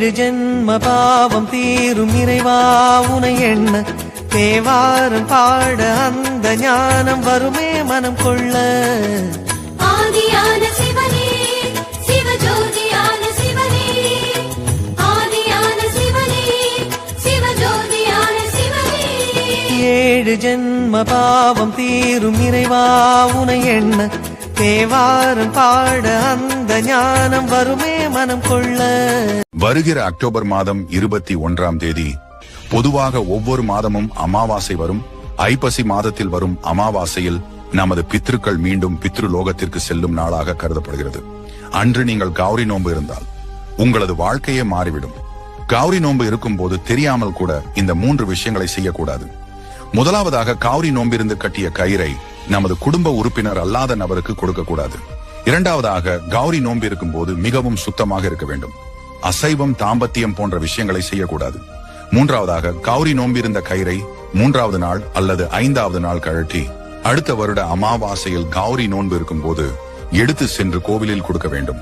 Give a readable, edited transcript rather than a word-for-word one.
ஏழு ஜென்ம பாவம் தீரும் இறைவா உனை எண்ண தேவாரம் பாட அந்த ஞானம் வருமே மனம் கொள்ள. ஆதியான சிவனே சிவஜோதியான சிவனே ஆதியான சிவனே சிவஜோதியான சிவனே. ஏழு ஜென்ம பாவம் தீரும் இறைவா உனை எண்ண தேவாரம் பாட அந்த ஞானம் வருமே மனம் கொள்ள. வருகிற அக்டோபர் மாதம் 21ஆம் தேதி பொதுவாக ஒவ்வொரு மாதமும் அமாவாசை வரும். ஐப்பசி மாதத்தில் வரும் அமாவாசையில் நமது பித்ருக்கள் மீண்டும் பித்ருலோகத்திற்கு செல்லும் நாளாக கருதப்படுகிறது. அன்று நீங்கள் கௌரி நோன்பு இருந்தால் உங்களது வாழ்க்கையே மாறிவிடும். கௌரி நோன்பு இருக்கும் போது தெரியாமல் கூட இந்த 3 விஷயங்களை செய்யக்கூடாது. முதலாவதாக, கௌரி நோம்பிருந்து கட்டிய கயிறை நமது குடும்ப உறுப்பினர் அல்லாத நபருக்கு கொடுக்க கூடாது. இரண்டாவதாக, கௌரி நோன்பு இருக்கும் போது மிகவும் சுத்தமாக இருக்க வேண்டும். அசைவம், தாம்பத்தியம் போன்ற விஷயங்களை செய்யக்கூடாது. மூன்றாவதாக, கௌரி நோம்பிருந்த கயிறை 3வது நாள் அல்லது 5வது நாள் கழற்றி அடுத்த வருட அமாவாசையில் கௌரி நோன்பு இருக்கும் போது எடுத்து சென்று கோவிலில் கொடுக்க வேண்டும்.